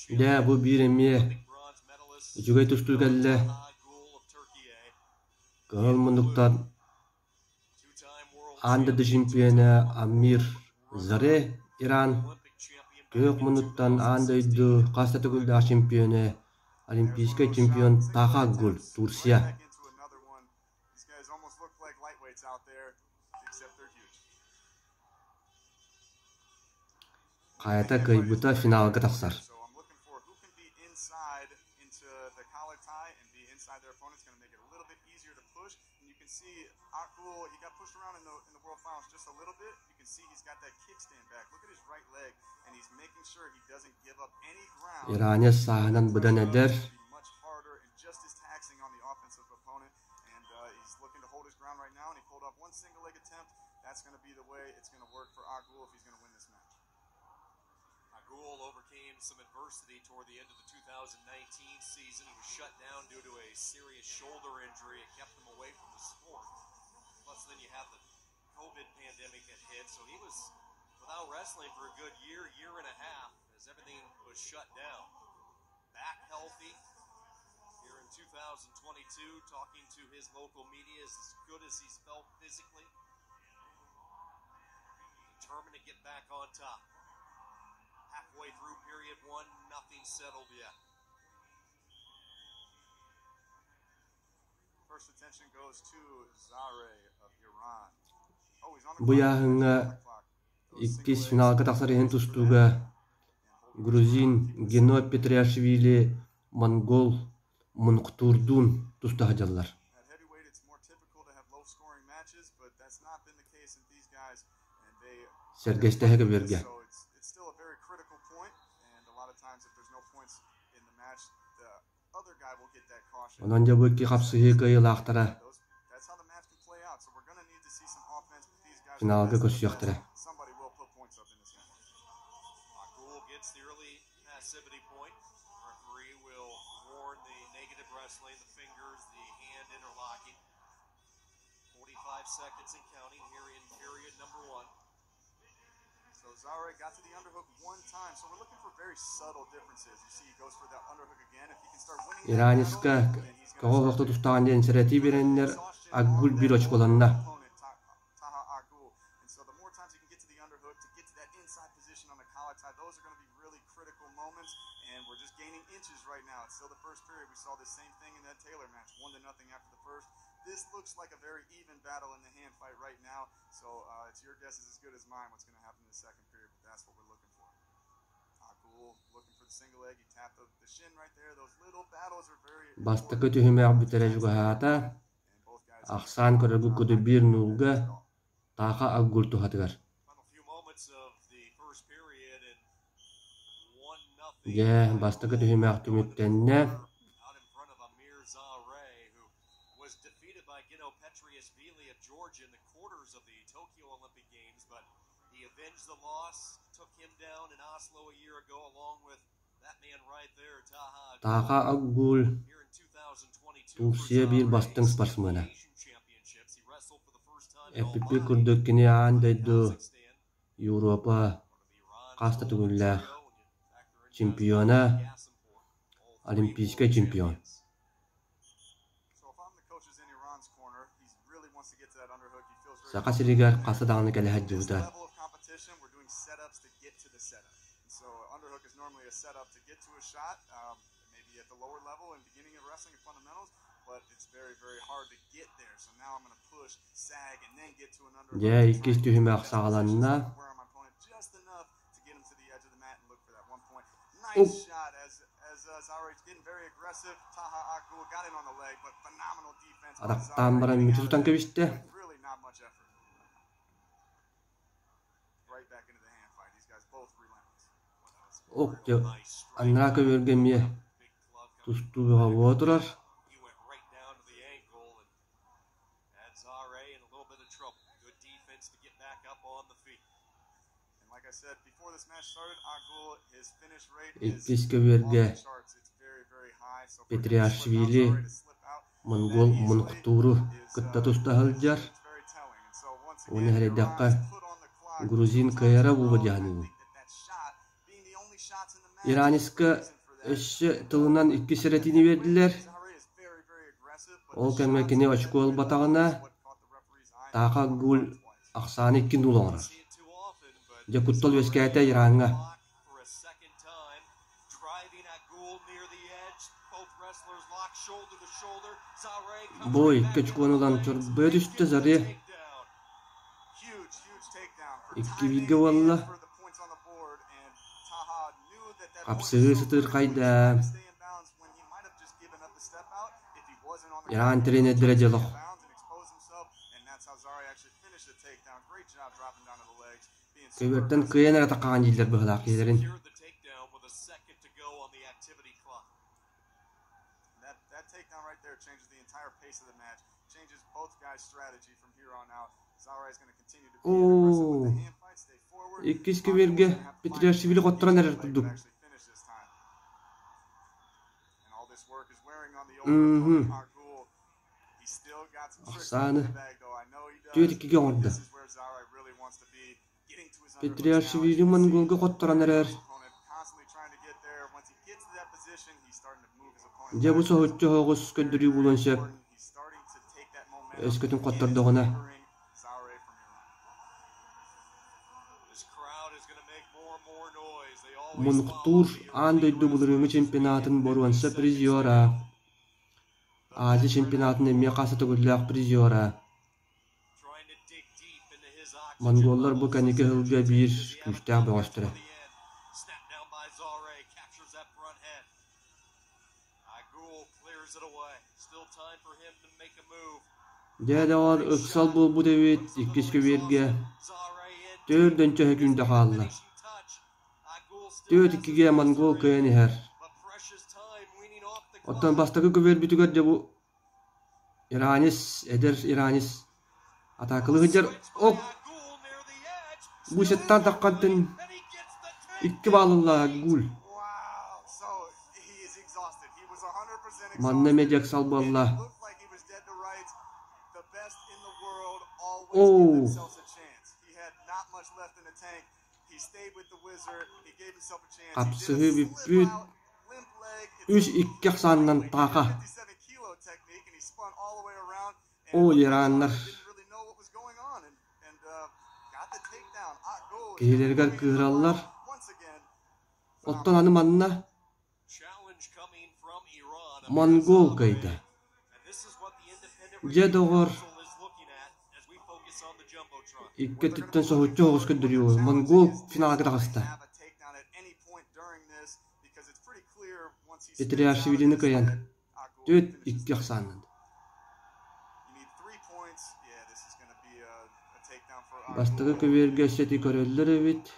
Ya bu bir emiye Üçügey tuştur geldi. Kağıl munduktan Andadı şampiyonu Amir Zare İran. Kök munduktan andaydı Kasta tüküldü şampiyonu Olimpiyska şampiyon Taha Gul Tursiya. Kayata kıybıta finalga taksar. İran'ya sahanan bıdan eder. Agul overcame some adversity toward the end of the 2019 season. He was shut down due to a serious shoulder injury. It kept him away from the sport. Plus, then you have the COVID pandemic that hit. So he was without wrestling for a good year and a half as everything was shut down. Back healthy here in 2022, talking to his local media is as good as he's felt physically. Determined to get back on top. Halfway through period one, nothing settled yet. First attention goes to Zare of Iran. Bu yahınga ikkis finalga taksar ehen tustuga Gruzin Gennadiy Petriashvili Mongol Munqturdun tustahajallar. Sergestehege berge. Ononja bu iki kapsıhı kıyılaktara finalga köşüyaktara. Zare got to the underhook one time, so we're looking for very subtle differences. You see, he goes for that underhook again. If he can start winning that İraniska kağıl vakti tutağın den sereti birenler Agul bir oç bolanna. Taha Agul. And so the more times he can get to the underhook to get to that inside position on the Kalatai, those are going to be really critical moments, and we're just gaining inches right now. It's still the first period. We saw the same thing in that Taylor match, 1-0 after the first. This looks like a very even battle in the hand fight right now. So it's your guess is as good as mine what's going to happen in the second period, but that's what we're looking for. Agul looking for the single leg. He tapped the shin right there. Those little battles are very Basta kötühüme bitere jugahata. Aksan köregu kötü bir nulga Taha Agul tuhatıgar. Ya basta kötühüme ahtümüttenne the loss, took him down in Oslo a year ago along with that man right there, Taha Agul. Tursiya bir bastın sportsmeni. FPP kurdukini andaydı Avrupa kasta tugullar şampiyona Olimpiyska şampiyon. Sakasirigar kasta dağını gele hacıvda. Setup to get to a shot, maybe at the lower level and beginning of wrestling and fundamentals, but it's very, very hard to get there. So now I'm going to push, sag, and then get to an underhook. Yeah, ikis tühüme aksalanna. Just enough to get him to the edge of the mat and look for that 1 point. Nice shot as Zare's getting very aggressive. Taha Agul got in on the leg, but phenomenal defense. Adaktan baran mütüzütan kevişti. Really not much effort. Right back into the hand fight. These guys both Okja anaka vergemiye tustuğa oturar. İkiske verge Petriashvili Mongol Munqturu kıtta tustahaljar. Onu hele dakika Грузин кайара бу бадяну. Ираниска өссө тылынан 2 серетини бердилер. Ол кемекини очкол батагына така гул аксаны 2 доллар. Же куттол вескәтә Иранга. Бой кечконудан чорбы düştü Zari. 2 видео валла. Капсыгы сытыр кайда. Иран тренердері жалық. Көберттен күйен әрі тақаған елдер бұғыда кейдерін. Ооо, 2 көберге Петриашвили қоттыран әрі күлдік. Ақсаны 4-2-ге орды. Петриашвили монголға қоттыран әрі. Де бұл соғытчы хоғыз көндірі болын шеп. Өскөтін қоттырдығына. Мұнықтур андойды бұлырыңы чемпионатын боруанса призиора. Азия чемпионатын әме қасыты көрләқ призиора. Монголлар бұл кәнеке ғылға бір күштәқ бұғаштыры. Дәді олар ұқсал бұл бұд әвет 2 берге 4-інші хүкімді қалды. 4-2-ге монгол көйені әр. Оттан бастағы көбер бүтігер де бұл Иранис, әдір Иранис атақылы ғыджар. Оқ! Бұл сеттан таққантын 2 балылла гүл. Манна медяк салбалла. Оу! Қапсығы бүт 3-2 ақсанынан тақа. О, Ираннар. Кейлергер күйраллар. Оттан аны манна монгол кайда. Же доғыр 2 түттен соғытчы оғыз көндіріу. Монгол финалға тағысты. Петриашвилini каян 4-2 ақсанын. Бастығы көберге сети көрелдер өбет.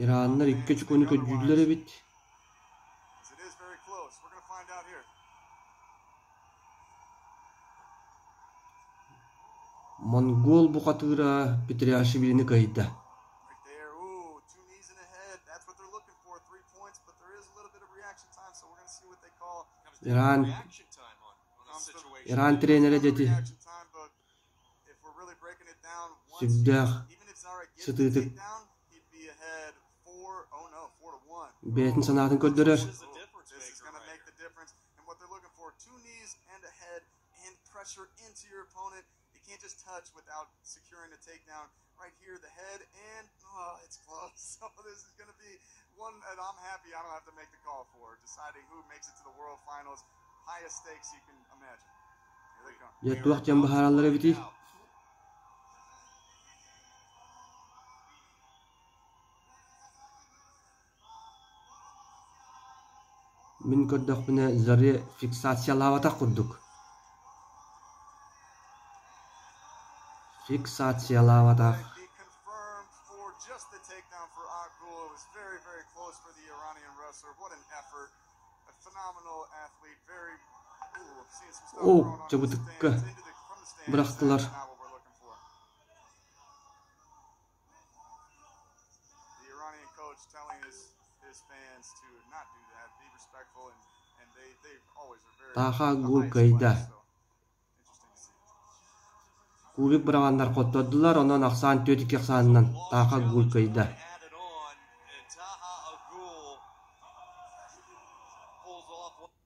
Ираннар 2 чүкөні көджүлер өбет. Монгол бұқатыра Петриашвилini кайда. Иран тренері деті сүбдәқ сытытық бетін санатын көддірер. And I'm happy I don't have to make the call for deciding who makes it to the World Finals. Highest stakes you can imagine. Here they come. Jettu waqtiyan baharalları biti. Min koddaq bine zarri fiksatsiyalavata kurduk. Fiksatsiyalavata. O, çabıtıkka bıraktılar. Taha gol kayda. Убик бравандар коттодулар, онон аксан төтик аксанынан таха гол кайда. Added on, and Taha Agul pulls off one.